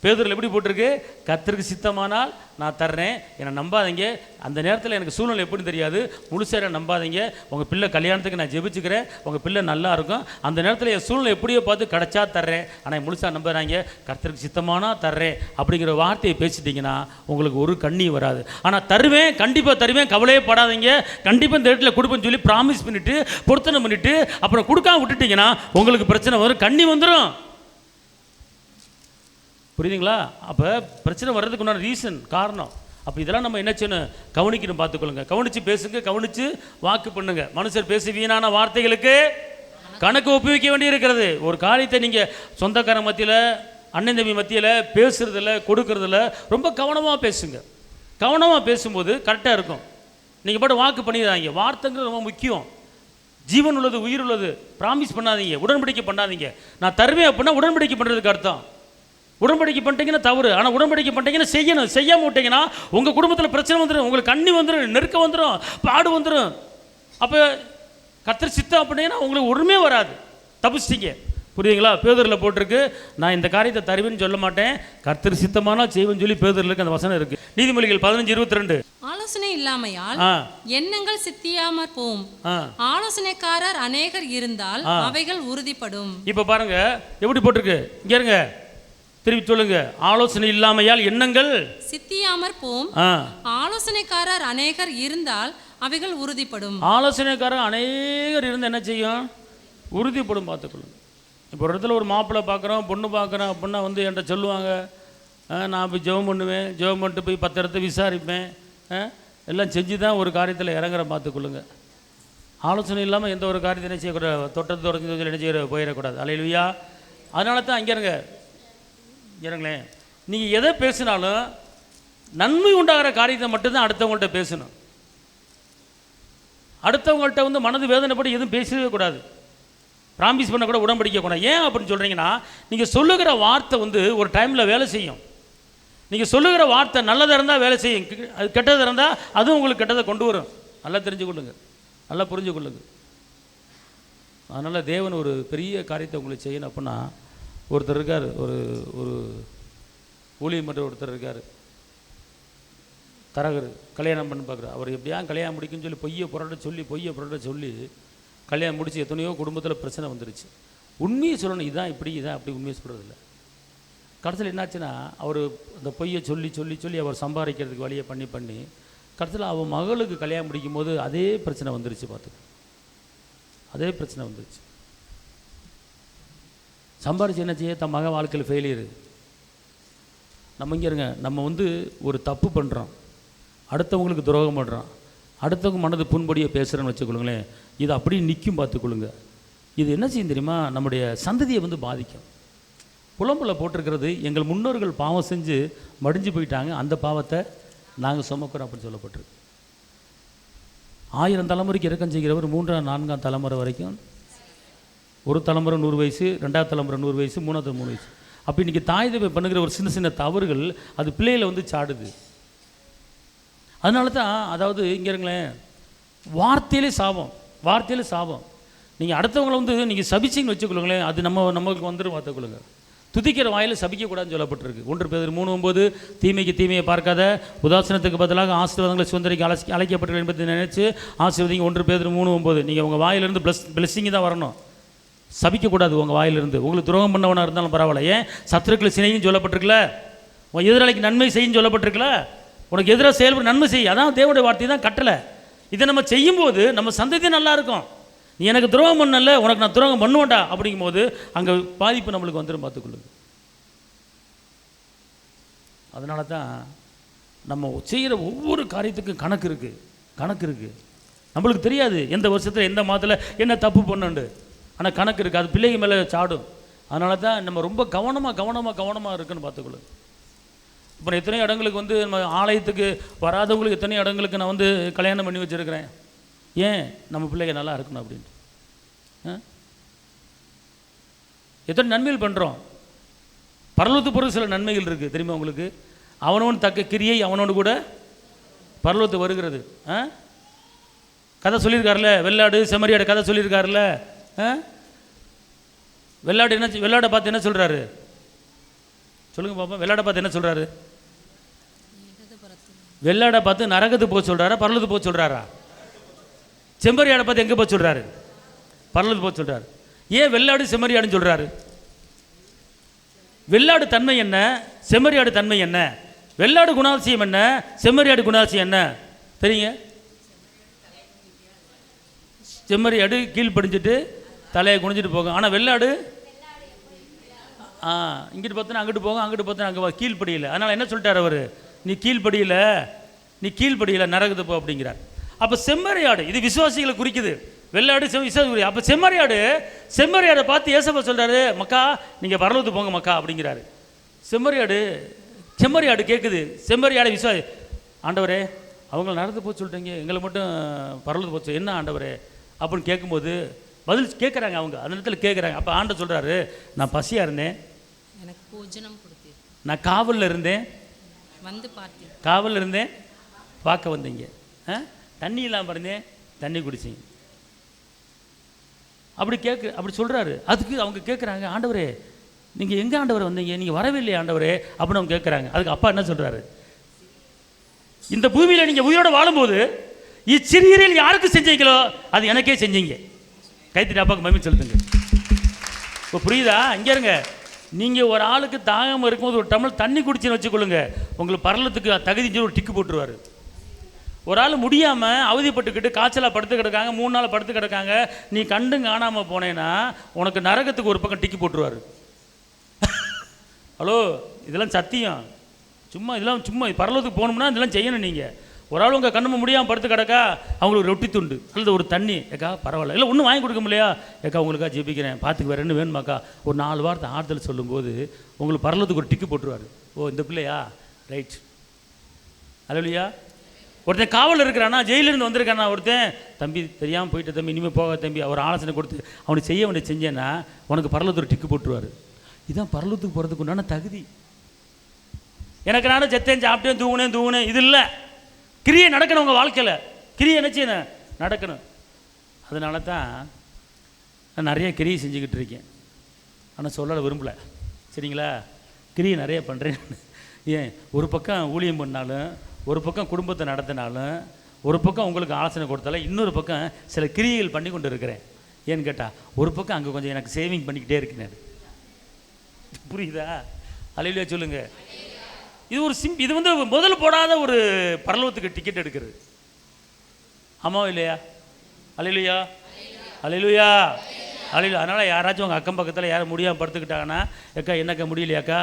பேதுருல எப்படி போட்டிருக்கு, கர்த்தருக்கு சித்தமானால் நான் தர்றேன், என்னை நம்பாதீங்க. அந்த நேரத்தில் எனக்கு சூழ்நிலை எப்படின்னு தெரியாது, முழுசாக நம்பாதீங்க. உங்கள் பிள்ளை கல்யாணத்துக்கு நான் ஜெபிச்சுக்கிறேன், உங்கள் பிள்ளை நல்லா இருக்கும். அந்த நேரத்தில் என் சூழ்நிலை எப்படியோ பார்த்து கிடச்சா தர்றேன், ஆனால் முழுசாக நம்புறாங்க, கர்த்தருக்கு சித்தமானா தர்றேன் அப்படிங்கிற வார்த்தையை பேசிட்டிங்கன்னா உங்களுக்கு ஒரு கண்ணி வராது. ஆனால் தருவேன், கண்டிப்பாக தருவேன், கவலையே படாதீங்க, கண்டிப்பாக இந்த இடத்துல கொடுப்பேன்னு சொல்லி ப்ராமிஸ் பண்ணிவிட்டு பொருத்தனை பண்ணிவிட்டு அப்புறம் கொடுக்காம விட்டுட்டிங்கன்னா உங்களுக்கு பிரச்சனை வரும், கண்ணி வந்துடும். புரியுதுங்களா? அப்போ பிரச்சனை வர்றதுக்கு உண்டான ரீசன், காரணம். அப்போ இதெல்லாம் நம்ம என்ன செய்யணும், கவனிக்கணும், பார்த்துக்கொள்ளுங்க. கவனித்து பேசுங்க, கவனித்து வாக்கு பண்ணுங்க. மனுஷர் பேசி வீணான வார்த்தைகளுக்கு கணக்கு ஒப்புவிக்க வேண்டி இருக்கிறது. ஒரு காரியத்தை நீங்கள் சொந்தக்காரன் மத்தியில் அண்ணன் தம்பி மத்தியில் பேசுறதில்ல, கொடுக்கறதில்ல, ரொம்ப கவனமாக பேசுங்க. கவனமாக பேசும்போது கரெக்டாக இருக்கும். நீங்கள் பாட்டு வாக்கு பண்ணிடுறாங்க. வார்த்தைங்கிறது ரொம்ப முக்கியம். ஜீவன் உள்ளது, உயிர் உள்ளது. ப்ராமிஸ் பண்ணாதீங்க, உடன்படிக்கை பண்ணாதீங்க. நான் தருவேன் அப்படின்னா உடன்படிக்கை பண்ணுறதுக்கு அர்த்தம். உடன்படிக்கை பண்ணிட்டீங்கன்னா தவறு. ஆனால் உடன்படிக்கை பண்ணிட்டீங்கன்னா செய்யணும். செய்யாமல் விட்டீங்கன்னா உங்கள் குடும்பத்தில் பிரச்சனை வந்துடும், உங்களுக்கு கண்ணி வந்துடும், நெருக்கம் வந்துடும், பாடு வந்துடும். அப்போ கர்த்தர் சித்தம் அப்படின்னா உங்களுக்கு ஒன்றுமே வராது, தப்பிச்சிட்டிங்க. புரியுதுங்களா? பேதுருல போட்டிருக்கு, நான் இந்த காரியத்தை தருவேன்னு சொல்ல மாட்டேன், கர்த்தர் சித்தமானா செய்வேன்னு சொல்லி பேதுருலுக்கு அந்த வசனம் இருக்கு. நீதிமொழிகள் 15:22. ஆலோசனை இல்லாமையால் எண்ணங்கள் சித்தியாமற் போம், ஆலோசனைக்காரர் அநேகர் இருந்தால் அவைகள் உறுதிப்படும். இப்ப பாருங்க எப்படி போட்டிருக்கு, இங்க இருங்க, திருப்பி சொல்லுங்க. ஆலோசனை இல்லாமையால் எண்ணங்கள் சித்தியாமற் போம், ஆலோசனைக்காரர் அநேகர் இருந்தால் அவைகள் உறுதிப்படும். ஆலோசனைக்காரர் அநேகர் இருந்து என்ன செய்யும்? உறுதிப்படும். பார்த்துக்கொள்ளுங்க. இப்போ ஒரு இடத்துல ஒரு மாப்பிள்ளை பார்க்குறோம், பொண்ணு பார்க்குறோம் அப்படின்னா என்கிட்ட சொல்லுவாங்க, நான் போய் ஜெபம் பண்ணுவேன், ஜெபம் பண்ணிட்டு போய் 10 இடத்த விசாரிப்பேன், எல்லாம் செஞ்சு தான் ஒரு காரியத்தில் இறங்குற. பார்த்துக்கொள்ளுங்க. ஆலோசனை இல்லாமல் எந்த ஒரு காரியத்தை என்ன செய்யக்கூடாது, தொட்டத்து தொடர்ந்து என்ன செய்ய போயிடக்கூடாது. அல்லேலூயா. அதனால தான் அங்கே இறங்களேன், நீங்கள் எதை பேசினாலும் நன்மை உண்டாகிற காரியத்தை மட்டும்தான் அடுத்தவங்கள்ட்ட பேசணும். அடுத்தவங்கள்ட்ட மனது வேதனைப்படி எதுவும் பேசவே கூடாது. ப்ராமிஸ் பண்ண கூட உடன்படிக்க கூடாது. ஏன் அப்படின்னு சொல்கிறீங்கன்னா, நீங்கள் சொல்லுகிற வார்த்தை ஒரு டைமில் வேலை செய்யும். நீங்கள் சொல்லுகிற வார்த்தை நல்லதாக இருந்தால் வேலை செய்யும், அது கெட்டதாக இருந்தால் அதுவும் உங்களுக்கு கெட்டதை கொண்டு வரும். நல்லா தெரிஞ்சு கொள்ளுங்க, நல்லா புரிஞ்சு கொள்ளுங்க. அதனால் தேவன் ஒரு பெரிய காரியத்தை உங்களுக்கு செய்யணும் அப்படின்னா, ஒருத்தர் இருக்கார், ஒரு ஒரு ஊழியம் மன்ற ஒருத்தர் இருக்கார், தரகர், கல்யாணம் பண்ணி பார்க்குறார். அவர் எப்படியா கல்யாணம் முடிக்குன்னு சொல்லி பொய்யை புரட்ட சொல்லி கல்யாணம் முடிச்சு எத்தனையோ குடும்பத்தில் பிரச்சனை வந்துருச்சு. உண்மையை சொல்லணும், இதான் இப்படி இதான் அப்படி, உண்மையை சொல்கிறதில்ல. கடைசியில் என்னாச்சுன்னா, அவர் அந்த பொய்யை சொல்லி அவர் சம்பாதிக்கிறதுக்கு வழியை பண்ணி கடைசியில் அவன் மகளுக்கு கல்யாணம் முடிக்கும் போது அதே பிரச்சனை வந்துருச்சு. அதே பிரச்சனை வந்துருச்சு. சம்பாதிச்சு என்ன செய்ய, தன் மக வாழ்க்கையில் ஃபெயிலியரு. நம்ம இங்கே இருங்க, நம்ம ஒரு தப்பு பண்ணுறோம், அடுத்தவங்களுக்கு துரோகம் பண்ணுறோம், அடுத்தவங்க மனது புண்படியை பேசுகிறேன்னு வச்சுக்கொள்ளுங்களேன், இது அப்படியே நிற்கும். பார்த்துக்கொள்ளுங்க. இது என்ன செய்யும் தெரியுமா, நம்முடைய சந்ததியை பாதிக்கும். புலம்புல போட்டிருக்கிறது, எங்கள் முன்னோர்கள் பாவம் செஞ்சு மடிஞ்சு போயிட்டாங்க, அந்த பாவத்தை நாங்கள் சுமக்கிறோம் அப்படின்னு சொல்லப்பட்டிருக்கு. 1000 தலைமுறைக்கு இறக்கம் செய்கிறவர் 3ஆம் 4ஆம் தலைமுறை வரைக்கும், ஒரு தலைமுறை 100 வயசு, 2வது தலைமுறை 100 வயசு, 3வது 3 வயசு. அப்போ இன்றைக்கி தாய் தந்தை பண்ணுகிற ஒரு சின்ன தவறுகள் அது பிள்ளைகளை சாடுது. அதனால தான், அதாவது இங்கே இருங்களேன், வார்த்தையிலே சாபம். நீங்கள் அடுத்தவங்களை நீங்கள் சபிச்சிங்கன்னு வச்சுக்கொள்ளுங்களேன், அது நமக்கு பார்த்துக்கொள்ளுங்க. துதிக்கிற வாயில் சபிக்கக்கூடாதுன்னு சொல்லப்பட்டிருக்கு. 1 பேதுரு 3:9, தீமைக்கு தீமையை பார்க்காத, உதாசனத்துக்கு பதிலாக ஆசீர்வாதங்களை சுதந்திரிக்க அழைக்கப்பட்டு என்பதை நினைச்சு ஆசீர்வதிங்க. 1 பேதுரு 3:9. நீங்கள் உங்கள் வாயிலிருந்து பிளஸ்ஸிங் தான் வரணும், சபிக்கக்கூடாது உங்கள் வாயிலிருந்து. உங்களுக்கு துரோகம் பண்ணவனாக இருந்தாலும் பரவாயில்ல. ஏன் சத்துருக்களை சினைன்னு சொல்லப்பட்டிருக்கல, உன் எதிராளிக்கு நன்மை செய்யும் சொல்லப்பட்டிருக்கல, உனக்கு எதிராக செயல்பட நன்மை செய்ய, அதான் தேவனுடைய வார்த்தை தான் கட்டளை. இதை நம்ம செய்யும்போது நம்ம சந்ததி நல்லா இருக்கும். நீ எனக்கு துரோகம் பண்ணல, உனக்கு நான் துரோகம் பண்ணுவேன்டா அப்படிங்கும் போது அங்கே பாதிப்பு நம்மளுக்கு வந்துடும். பார்த்துக்கொள்ளுங்க. அதனால தான் நம்ம செய்கிற ஒவ்வொரு காரியத்துக்கும் கணக்கு இருக்குது. நம்மளுக்கு தெரியாது எந்த வருஷத்தில் எந்த மாதத்தில் என்ன தப்பு பண்ணுண்டு, ஆனால் கணக்கு இருக்குது. அது பிள்ளைங்க மேலே சாடும். அதனால தான் நம்ம ரொம்ப கவனமாக இருக்குன்னு பார்த்துக்கொள்ளுங்க. அப்புறம் எத்தனையோ இடங்களுக்கு நம்ம ஆலயத்துக்கு வராதவங்களுக்கு எத்தனையோ இடங்களுக்கு நான் கல்யாணம் பண்ணி வச்சுருக்கிறேன். ஏன்? நம்ம பிள்ளைங்க நல்லா இருக்கணும் அப்படின்ட்டு. எத்தனை நன்மைகள் பண்ணுறோம். பரலோகத்து பொருள் சில நன்மைகள் இருக்குது தெரியுமா உங்களுக்கு? அவனவன் தக்க கிரியை அவனோடு கூட பரலோகத்து வருகிறது. கதை சொல்லியிருக்காருல்ல, வெள்ளாடு செம்மறியாடு கதை சொல்லியிருக்காருல்ல. வெள்ளாடை பார்த்து என்ன சொல்கிறாரு சொல்லுங்க பாப்பா? வெள்ளாடை பார்த்து என்ன சொல்கிறாரு? வெள்ளாடை பார்த்து நரகத்துக்கு போக சொல்கிறாரா, பரலோகத்துக்கு போக சொல்கிறாரா? செம்மறியாடை பார்த்து எங்கே போக சொல்கிறாரு? பரலோகத்துக்கு போக சொல்கிறாரு. ஏன் வெள்ளாடு செம்மறியாடுன்னு சொல்கிறாரு? வெள்ளாடு தன்மை என்ன, செம்மறியாடு தன்மை என்ன? வெள்ளாடு குணாதிசயம் என்ன, செம்மறியாடு குணாதிசயம் என்ன தெரியுங்க? செம்மறியாடு கீழ் படிஞ்சிட்டு தலையை குனிஞ்சிட்டு போகும். ஆனால் வெள்ளாடு இங்கிட்டு பார்த்தோன்னா அங்கிட்டு போகும், அங்கிட்டு பார்த்தோன்னா அங்கே கீழ்படியில். அதனால் என்ன சொல்லிட்டார் அவர்? நீ கீழ்படியில் நரகத்து போ அப்படிங்கிறார். அப்போ செம்மறியாடு இது விசுவாசிகளை குறிக்குது. வெள்ளாடு விசுவாசி. அப்போ செம்மறியாடை பார்த்து ஏசப்பா சொல்கிறாரு, மக்கா நீங்கள் பரலோகத்துக்கு போங்க மக்கா அப்படிங்கிறாரு. செம்மறி ஆடு கேட்குது. செம்மறி ஆடை ஆண்டவரே அவங்கள நடந்து போச்சு சொல்லிட்டீங்க, எங்களை மட்டும் பரவலது போச்சு, என்ன ஆண்டவரே அப்படின்னு கேட்கும்போது பதில் கேட்குறாங்க. அவங்க அந்த நேரத்தில் கேட்குறாங்க. அப்போ ஆண்டவர் சொல்கிறாரு, நான் பசியாக இருந்தேன், எனக்கு போஜனம் கொடுத்தீர், நான் காவலில் இருந்தேன், வந்து பார்த்தீர், காவலில் இருந்தேன், பார்க்க வந்தீங்க, தண்ணி இல்லாமல் இருந்தேன், தண்ணி குடிச்சிங்க. அப்படி சொல்கிறாரு. அதுக்கு அவங்க கேட்குறாங்க, ஆண்டவரே நீங்கள் எங்கே ஆண்டவரை வந்தீங்க, நீங்கள் வரவே இல்லையா ஆண்டவரே அப்படின்னு அவங்க கேட்குறாங்க. அதுக்கு அப்பா என்ன சொல்கிறாரு, இந்த பூமியில் நீங்கள் உயிரோடு வாழும்போது இச்சிறியரில் யாருக்கு செஞ்சீங்களோ அது எனக்கே செஞ்சீங்க. கைத்தறி அப்பாவுக்கு மகிமை செலுத்துங்க. இப்போ புரியுதா? இங்கே இருங்க, நீங்கள் ஒரு ஆளுக்கு தாகம் இருக்கும்போது ஒரு டம்ளர் தண்ணி குடிச்சுன்னு வச்சுக்கொள்ளுங்க, உங்களுக்கு பரலத்துக்கு தகுதி ஒரு டிக்கு போட்டுருவார். ஒரு ஆள் முடியாமல் அவதிப்பட்டுக்கிட்டு காய்ச்சலாக படுத்து கிடக்காங்க, 3 நாள் படுத்து கிடக்காங்க, நீ கண்டும் காணாமல் போனேன்னா உனக்கு நரகத்துக்கு ஒரு பக்கம் டிக்கி போட்டுருவார். ஹலோ, இதெல்லாம் சத்தியம். இதெல்லாம் சும்மா பரலத்துக்கு போகணும்னா இதெல்லாம் செய்யணும். நீங்கள் ஒரு ஆள் உங்கள் கண்ணு முடியாமல் படுத்து கிடக்கா, அவங்களுக்கு ரொட்டி துண்டு அல்லது ஒரு தண்ணி, ஏக்கா பரவாயில்ல, இல்லை ஒன்றும் வாங்கி கொடுக்க முடியா, ஏக்கா உங்களுக்கா ஜெபிக்கிறேன், பார்த்துக்கு வேறு என்ன வேணுமாக்கா, ஒரு 4 வார்த்தை ஆறுதல் சொல்லும்போது உங்களுக்கு பரலத்துக்கு ஒரு டிக்கு போட்டுருவார். ஓ இந்த பிள்ளையா, ரைட், அல்லையா? ஒருத்தன் காவலில் இருக்கிறானா, ஜெயிலிருந்து வந்திருக்கானா ஒருத்தன், தம்பி தெரியாமல் போயிட்ட தம்பி, இனிமேல் போக தம்பி, அவர் ஆலோசனை கொடுத்து அவனுக்கு செய்ய வேண்டிய செஞ்சேன்னா உனக்கு பரலத்துக்கு ஒரு டிக்கு போட்டுருவார். இதுதான் பரலத்துக்கு போகிறதுக்கு உண்டான தகுதி. எனக்கு நானும் செத்தேன், சாப்பிட்டேன், தூங்குனேன் இது இல்லை. கிரியை நடக்கணும் உங்கள் வாழ்க்கையில். கிரியை என்ன செய்யணும்? நடக்கணும். அதனால தான் நான் நிறைய கிரியை செஞ்சுக்கிட்டு இருக்கேன். ஆனால் சொல்லலை விரும்பலை, சரிங்களா? கிரியை நிறைய பண்ணுறேன். ஏன், ஒரு பக்கம் ஊழியம் பண்ணாலும், ஒரு பக்கம் குடும்பத்தை நடத்தினாலும், ஒரு பக்கம் உங்களுக்கு ஆலோசனை கொடுத்தாலும், இன்னொரு பக்கம் சில கிரியைகள் பண்ணி கொண்டு இருக்கிறேன். ஏன்னு கேட்டால் ஒரு பக்கம் அங்கே கொஞ்சம் எனக்கு சேவிங் பண்ணிக்கிட்டே இருக்கிறேன். புரியுதா? அல்லேலூயா சொல்லுங்க. இது வந்து முதல் போடாத ஒரு பரலோகத்துக்கு டிக்கெட் எடுக்கிறது. ஆமாவா இல்லையா? அல்லேலூயா, அல்லேலூயா, அல்லேலூயா. அதனால் யாராச்சும் உங்கள் அக்கம் பக்கத்தில் யாரும் முடியாமல் படுத்துக்கிட்டாங்கன்னா, ஏக்கா என்னக்கா முடியலையாக்கா,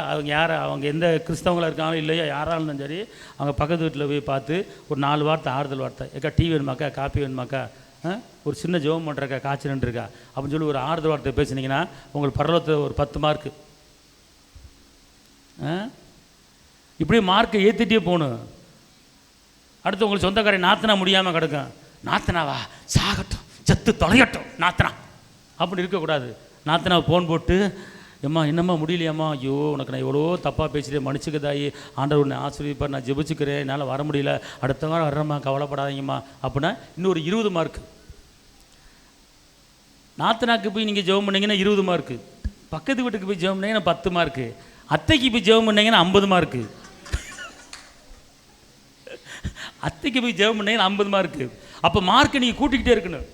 அவங்க எந்த கிறிஸ்தவங்களாக இருக்காங்களோ இல்லையா, யாராக இருந்தாலும் சரி, அவங்க பக்கத்து வீட்டில் போய் பார்த்து ஒரு 4 வார்த்தை ஆறுதல் வார்த்தை, ஏக்கா டீ வேணுமாக்கா, காப்பி வேணுமாக்கா, ஒரு சின்ன ஜெபம் பண்ணுறக்கா, காய்ச்சல் இருக்கா அப்படின்னு சொல்லி ஒரு ஆறுதல் வார்த்தை பேசுனீங்கன்னா உங்களுக்கு பரலோகத்தில் ஒரு 10 மார்க்கு. இப்படி மார்க்கை ஏற்றிட்டே போகணும். அடுத்து உங்களுக்கு சொந்தக்காரன் நாத்தனா முடியாமல் கிடக்கும், நாத்தனாவா சாகட்டும், செத்து தொலையட்டும் நாத்தனா அப்படி இருக்கக்கூடாது. நாத்தனாவை ஃபோன் போட்டு, எம்மா என்னம்மா முடியலையம்மா, ஐயோ உனக்கு நான் எவ்வளோ தப்பாக பேசிட்டேன், மன்னிச்சுக்கதாயி, ஆண்டவர் உன்னை ஆசீர்வதிப்பார், நான் ஜெபிச்சுக்கிறேன், என்னால் வர முடியல, அடுத்த வாரம் வர்றேம்மா, கவலைப்படாதீங்கம்மா அப்படின்னா இன்னொரு 20 மார்க்கு. நாத்தனாக்கு போய் நீங்கள் ஜெபம் பண்ணிங்கன்னா 20 மார்க்கு, பக்கத்து வீட்டுக்கு போய் ஜெபம் பண்ணிங்கன்னா 10 மார்க்கு, அத்தைக்கு போய் ஜெபம் பண்ணிங்கன்னா 50 மார்க்கு, அத்தைக்கு போய் ஜெபம் பண்ணிங்கன்னா 50 மார்க்கு. அப்போ மார்க்கு நீங்கள் கூட்டிக்கிட்டே இருக்கணும்.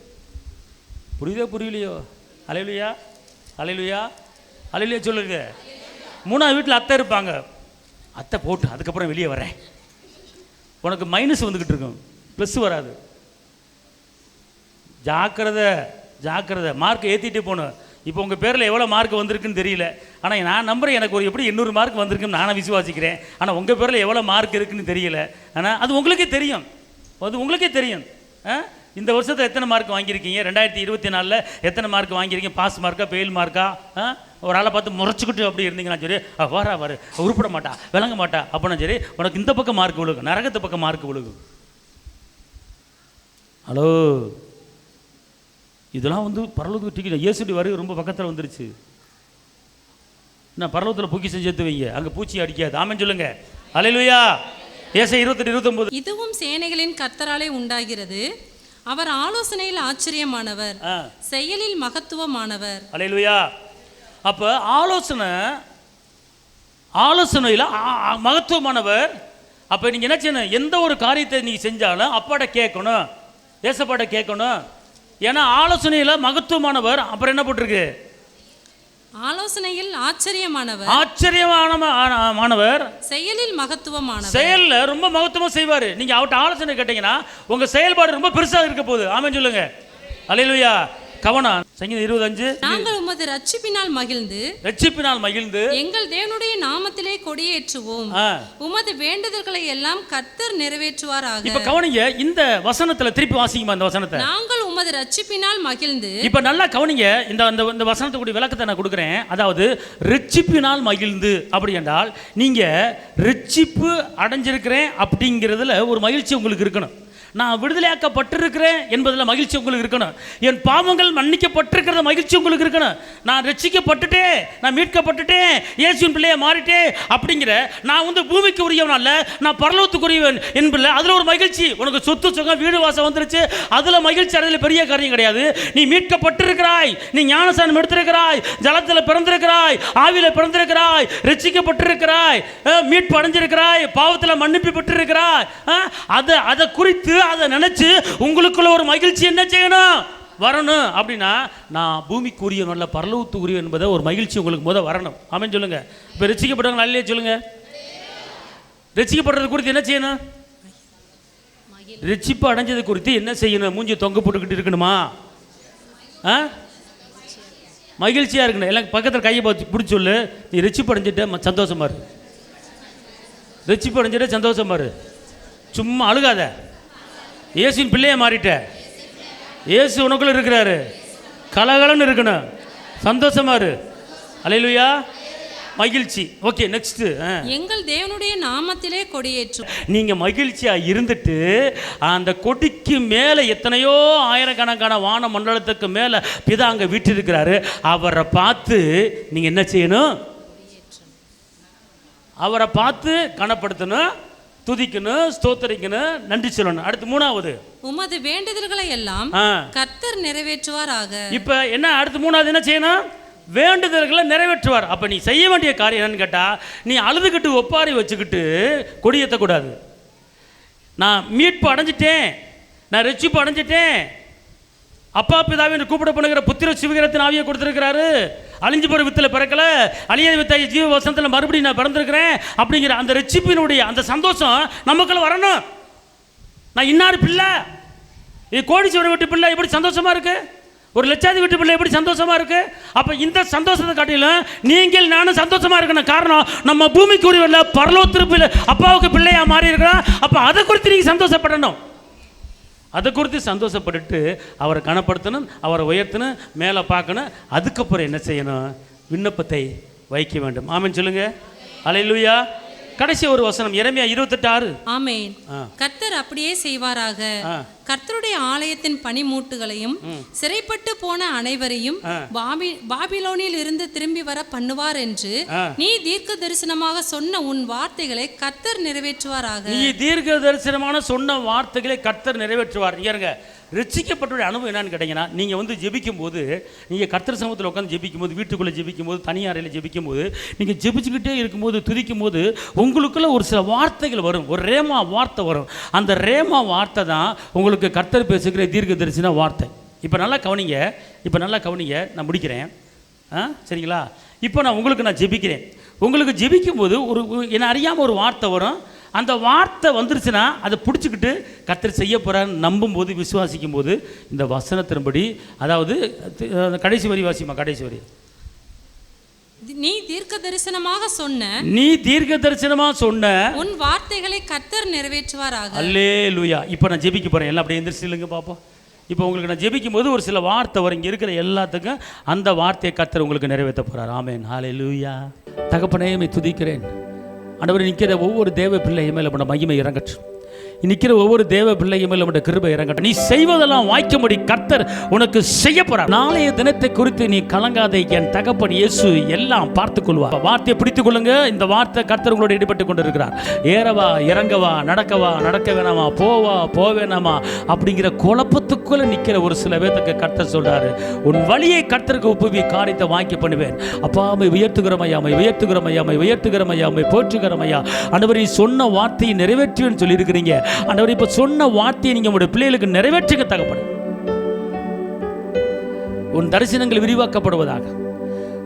புரியுதோ புரியலையோ? அல்லேலூயா, அல்லேலூயா, அல்லேலூயா சொல்லுங்க. 3ஆவது வீட்டில் அத்தை இருப்பாங்க, அத்தை போட்டு அதுக்கப்புறம் வெளியே வரேன், உனக்கு மைனஸ் வந்துக்கிட்டு இருக்கும், ப்ளஸ் வராது. ஜாக்கிரதை, ஜாக்கிரதை. மார்க் ஏற்றிட்டே போகணும். இப்போ உங்கள் பேரில் எவ்வளோ மார்க் வந்திருக்குன்னு தெரியல, ஆனால் நான் நம்புகிறேன் எனக்கு ஒரு எப்படி 800 மார்க் வந்திருக்குன்னு நானும் விசுவாசிக்கிறேன். ஆனால் உங்கள் பேரில் எவ்வளோ மார்க் இருக்குன்னு தெரியல, ஆனால் அது உங்களுக்கே தெரியும், அது உங்களுக்கே தெரியும். இந்த வருஷத்தில் எத்தனை மார்க் வாங்கியிருக்கீங்க, 2024 எத்தனை மார்க் வாங்கியிருக்கீங்க, பாஸ் மார்க்கா ஃபெயில் மார்க்கா? ஒரு ஆளை பார்த்து முறைச்சிக்கிட்டு அப்படி இருந்தீங்கன்னா சரி, வர உருப்பட மாட்டா, விளங்க மாட்டா அப்படின்னா சரி, உனக்கு இந்த பக்கம் மார்க் விழுகும், நரகத்து பக்கம் மார்க் விழுகும். ஹலோ, இதெல்லாம் வந்து பரலோகத்துக்கு டிக்கெட். இயேசுடைய வருகை ரொம்ப பக்கத்தில் வந்துருச்சு. நான் பரலோகத்தில் பொக்கிஷம் சேர்த்து வைங்க, அங்கே பூச்சி அடிக்காது. ஆமென் சொல்லுங்க. அல்லேலூயா. ஏசாயா 28:29. இதுவும் சேனைகளின் கர்த்தராலே உண்டாகிறது, அவர் ஆலோசனையில் ஆச்சரியமானவர், செயலில் மகத்துவமானவர். அல்லேலூயா. அப்போ ஆலோசனையில் மகத்துவமானவர். அப்போ நீங்கள் என்ன செய்யணும், எந்த ஒரு காரியத்தை நீங்கள் செஞ்சாலும் அப்பாட்ட கேட்கணும், ஏசப்பாட்ட கேட்கணும். ஏன்னா ஆலோசனையில் மகத்துவமானவர். அப்புறம் என்ன போட்டிருக்கு? ஆலோசனையில் ஆச்சரியமானவர், ஆச்சரியமானவர், செயலில் மகத்துவமானவர். செயல்ல ரொம்ப மகத்துவமா செய்வார். நீங்க அவர்கிட்ட ஆலோசனை கேட்டீங்கன்னா உங்க செயல்பாடு ரொம்ப பெருசாக இருக்க போகுது. ஆமென் சொல்லுங்க. அல்லேலூயா. கவனம். சங்கீதம் 25. நாங்கள் உமது ரட்சிப்பினால் மகிழ்ந்து எங்கள் தேவனுடைய நாமத்திலே கொடியேற்றுவோம். உமது வேண்டுதல்களை எல்லாம் கர்த்தர் நிறைவேற்றுவாராக. இப்ப கவனிங்க, இந்த வசனத்துல திருப்பி வாசிங்கமா இந்த வசனத்தை. நாங்கள் உமது ரட்சிப்பினால் மகிழ்ந்து. இப்ப நல்லா கவனிங்க, இந்த வசனத்துக்குரிய விளக்கத்தை நான் கொடுக்குறேன். அதாவது ரட்சிப்பினால் மகிழ்ந்து அப்படி என்றால் நீங்க ரட்சிப்பு அடைஞ்சிருக்கிறேன் அப்படிங்கிறதுல ஒரு மகிழ்ச்சி உங்களுக்கு இருக்கணும். நான் விடுதலையாக்கப்பட்டிருக்கிறேன் என்பதில் மகிழ்ச்சி உங்களுக்கு இருக்கணும். என் பாவங்கள் மன்னிக்கப்பட்டிருக்கிற மகிழ்ச்சி உங்களுக்கு இருக்கணும். நான் ரட்சிக்கப்பட்டுட்டேன், நான் மீட்கப்பட்டுட்டேன், இயேசுவின் பிள்ளையை மாறிட்டேன் அப்படிங்கிற நான் பூமிக்கு உரியவன் அல்ல, நான் பரலோகத்துக்குரியவன் என்பதில் அதில் ஒரு மகிழ்ச்சி. உனக்கு சொத்து சுகம் வீடு வாசம் வந்துருச்சு, அதில் மகிழ்ச்சி அடைதல் பெரிய காரியம் கிடையாது. நீ மீட்கப்பட்டிருக்கிறாய், நீ ஞானஸ்நானம் எடுத்திருக்கிறாய், ஜலத்தில் பிறந்திருக்கிறாய், ஆவியில் பிறந்திருக்கிறாய், ரட்சிக்கப்பட்டிருக்கிறாய், மீட்பு அடைஞ்சிருக்கிறாய், பாவத்தில் மன்னிப்பு பெற்றிருக்கிறாய். அதை குறித்து அதை நினைச்சு உங்களுக்குள்ள ஒரு மகிழ்ச்சி என்ன செய்யணும், வரணும். அப்படின்னா நான் பூமிக்குரியவன் அல்ல பரலோகத்துக்குரியவன் என்பதை ஒரு மகிழ்ச்சி உங்களுக்கு முதல் வரணும். ஆமென் சொல்லுங்க. இப்போ ரட்சிக்கப்பட்டவங்க நல்லே சொல்லுங்க. ரட்சிக்கப்படுறது குறித்து என்ன செய்யணும்? ரட்சிப்பு அடைஞ்சது குறித்து என்ன செய்யணும்? மூஞ்சி தொங்க போட்டுக்கிட்டு இருக்கணுமா? மகிழ்ச்சியா இருக்கணும். எல்லாம் பக்கத்தில் கையை பிடிச்சி சொல்லு, நீ ரட்சிப்பு அடைஞ்சிட்ட சந்தோஷமா இரு. ரட்சிப்பு அடைஞ்சிட்ட சந்தோஷமா இரு. சும்மா அழுகாத. இயேசுவின் பிள்ளையை மாறிட்ட, இயேசு உனக்குள்ள இருக்கிறாரு, கலகலன்னு இருக்கணும், சந்தோஷமா இரு. அல்லேலூயா, மகிழ்ச்சி. Okay, next. எங்கள் தேவனுடைய நாமத்திலே கொடியேற்று. நீங்க மகிழ்ச்சியா இருந்துட்டு அந்த கொடிக்கு மேல எத்தனையோ ஆயிரக்கணக்கான வான மண்டலத்துக்கு மேல பிதா அங்க வீற்றிருக்கிறாரு. அவரை பார்த்து நீங்க என்ன செய்யணும்? அவரை பார்த்து கனப்படுத்தணும், துதிக்கணும், ஸ்தோத்திரிக்கணும், நன்றி சொல்லணும். அடுத்து மூணாவது, உமது வேண்டுதல்களை எல்லாம் கர்த்தர் நிறைவேற்றுவாராக. இப்ப என்ன அடுத்து மூணாவது என்ன செய்யணும்? வேண்டுதல்களை நிறைவேற்றுவார். அப்ப நீ செய்ய வேண்டிய காரியம் என்னன்னு கேட்டா, நீ அழுதுகிட்டு ஒப்பாரி வச்சுக்கிட்டு கொடியேற்றக்கூடாது. நான் மீட்பு அடைஞ்சிட்டேன், நான் ரட்சிப்பு அடைஞ்சிட்டேன், அப்பா பிதாவை கூப்பிடப்படுகிற புத்திர சிவகிரத்தின் ஆவியை கொடுத்திருக்கிறாரு, அழிஞ்சு போகிற வித்தில் பிறக்கல, அழிய வித்தாய் ஜீவ வசனத்தில் மறுபடியும் நான் பிறந்திருக்கிறேன் அப்படிங்கிற அந்த ரட்சிப்பினுடைய அந்த சந்தோஷம் நமக்குள்ள வரணும். நான் இன்னார் பிள்ளை, இது கோடீஸ்வரர் வீட்டு பிள்ளை எப்படி சந்தோஷமா இருக்கு, ஒரு லட்சாதி வீட்டு பிள்ளை எப்படி சந்தோஷமா இருக்கு. அப்ப இந்த சந்தோஷத்தை காட்டிலும் நீங்கள் நானும் சந்தோஷமா இருக்கணும். காரணம், நம்ம பூமிக்கு உரியவர்ல பரலோகத்திற்கு பிள்ளை, அப்பாவுக்கு பிள்ளையா மாறி இருக்கிறோம். அப்ப அதை குறித்து நீங்க சந்தோஷப்படணும். அதை குறித்து சந்தோஷப்பட்டுட்டு அவரை கனப்படுத்தணும், அவரை உயர்த்தணும், மேலே பார்க்கணும். அதுக்கப்புறம் என்ன செய்யணும்? விண்ணப்பத்தை வைக்க வேண்டும். ஆமென் சொல்லுங்க. அல்லேலூயா. கடைசி ஒரு வசனம், எரேமியா 28:6. ஆமென். கர்த்தர் அப்படியே செய்வாராக. கர்த்தருடைய ஆலயத்தின் பனிமூட்டுகளையும் சிறைப்பட்டு போன அனைவரையும் பாபிலோனில் இருந்து திரும்பி வர பண்ணுவார் என்று நீ தீர்க்க தரிசனமாக சொன்ன உன் வார்த்தைகளை கர்த்தர் நிறைவேற்றுவாராக. நீ தீர்க்க தரிசனமான சொன்ன வார்த்தைகளை கர்த்தர் நிறைவேற்றுவார். இங்க ரட்சிக்கப்பட்ட அனுபவம் என்னன்னு கேட்டீங்கன்னா, நீங்கள் ஜெபிக்கும் போது, நீங்கள் கர்த்தர் சமூகத்தில் உட்காந்து ஜெபிக்கும் போது, வீட்டுக்குள்ளே ஜெபிக்கும் போது, தனியாரையில் ஜெபிக்கும் போது, நீங்கள் ஜெபிச்சுக்கிட்டே இருக்கும்போது, துதிக்கும் போது உங்களுக்கு ஒரு சில வார்த்தைகள் வரும், ஒரு ரேமா வார்த்தை வரும். அந்த ரேமா வார்த்தை தான் உங்களுக்கு கர்த்தர் பேசுகிற தீர்க்க தரிசன வார்த்தை. இப்போ நல்லா கவனிங்க, நான் முடிக்கிறேன். சரிங்களா? இப்போ நான் ஜெபிக்கிறேன். உங்களுக்கு ஜெபிக்கும் போது என்ன அறியாமல் ஒரு வார்த்தை வரும். அந்த வார்த்தை வந்துருச்சுன்னா அதை பிடிச்சிக்கிட்டு கர்த்தர் செய்ய போறான்னு நம்பும்போது, விசுவாசிக்கும் போது, இந்த வசனத்தின்படி, அதாவது கடைசி வரி வாசிமா, கடைசி வரி, நீ தீர்க்க தரிசனமாக சொன்ன உன் வார்த்தைகளை கர்த்தர் நிறைவேற்றுவாராக. அல்லேலூயா. இப்போ நான் ஜெபிக்க போறேன். எல்லாம் அப்படியே எந்திரிச்சில்லுங்க பாப்போம். இப்போ உங்களுக்கு நான் ஜெபிக்கும் போது ஒரு சில வார்த்தை வரும். இங்கே இருக்கிற எல்லாத்துக்கும் அந்த வார்த்தையை கர்த்தர் உங்களுக்கு நிறைவேற்ற போறார். ஆமென். அல்லேலூயா. தகப்பனே, உம்மை துதிக்கிறேன். ஆண்டவரே, நிற்கிற ஒவ்வொரு தேவ பிள்ளையும் மேலே உம்முடைய மகிமை இறங்கட்டும். நிற்கிற ஒவ்வொரு தேவ பிள்ளையும் மேலே உம்முடைய கிருபை இறங்கட்டும். நீ செய்வதெல்லாம் வாய்க்கும்படி கர்த்தர் உனக்கு செய்ய போறார். நாளைய தினத்தை குறித்து நீ கலங்காதே, என் தகப்பன் இயேசு எல்லாம் பார்த்துக் கொள்வார். வார்த்தையை பிடித்துக் கொள்ளுங்க. இந்த வார்த்தை கர்த்தர் உங்களோட ஈடுபட்டு கொண்டிருக்கிறார். ஏறவா, இறங்கவா, நடக்கவா, நடக்க வேணாமா, போவா, போவேணாமா அப்படிங்கிற குழப்பத்துக்குள்ள நிற்கிற ஒரு சில பேருக்கு கர்த்தர் சொல்றாரு, உன் வழியை கர்த்தருக்கு ஒப்புவி, காரியத்தை வாங்கி பண்ணுவேன். அப்பா, அம்மை உயர்த்துகிறமையா, அம்மை உயர்த்துகிறமையா, அம்மை உயர்த்துகிறமையா, அம்மை போற்றுகிறமையா. ஆண்டவரே, சொன்ன வார்த்தையை நிறைவேற்றுவேன்னு சொல்லி இருக்கிறீங்க. ஆண்டவரே, இப்ப சொன்ன வார்த்தையை நீங்க உங்களுடைய பிள்ளைகளுக்கு நிறைவேற்றுங்க தகப்பனே. உன் தரிசனங்கள் விரிவாக்கப்படுவதாக.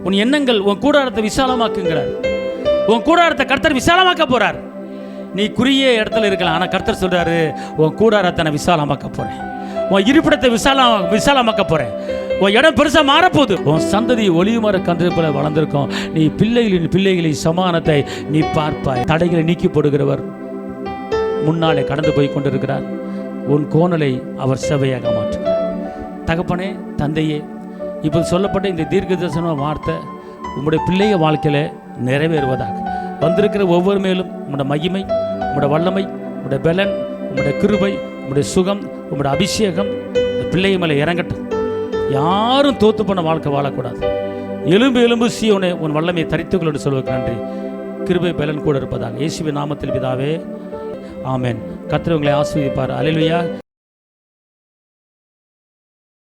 உன் எண்ணங்கள், உன் கூடாரத்தை விசாலமாக்குங்கிறார். உன் கூடாரத்தை கர்த்தர் விசாலமாக்க போறார். நீ குறுகிய இடத்துல இருக்கலாம், ஆனா கர்த்தர் சொல்றாரு, உன் கூடாரத்தை நான் விசாலமாக்க போறேன், உன் இருப்பிடத்தை விசாலமாக்க போறேன், உன் இடம் பெருசா மாறப்போகுது. உன் சந்ததி ஒளியுமர கன்று போல வளர்ந்திருக்கும். நீ பிள்ளைகளின் சமானத்தை நீ பார்ப்பாய். தடைகளை நீக்கி போடுகிறவர் முன்னாலே கடந்து போய் கொண்டிருக்கிறார். உன் கோணலை அவர் செவையாக மாற்றுகிறார். தகப்பனே, தந்தையே, இப்போ சொல்லப்பட்ட இந்த தீர்க்க தரிசன வார்த்தை உங்களுடைய பிள்ளைய வாழ்க்கையில் நிறைவேறுவதாக. வந்திருக்கிற ஒவ்வொரு மேலும் உங்களுடைய மகிமை, உங்களுடைய வல்லமை, உங்களுடைய பலன், உங்களுடைய கிருபை, உங்களுடைய சுகம், உங்களுடைய அபிஷேகம் இந்த பிள்ளைய மேலே இறங்கட்டும். யாரும் தோத்து போன வாழ்க்கை வாழக்கூடாது. எலும்பு எலும்பு சீயோனே உன் வல்லமையை தரித்துக்கொள் என்று சொல்வதற்கு நன்றி. கிருபை பலன் கூட இருப்பதாக. இயேசுவின் நாமத்தில் பிதாவே, ஆமென். கர்த்தர் உங்களை ஆசீர்வதிப்பார். அல்லேலூயா.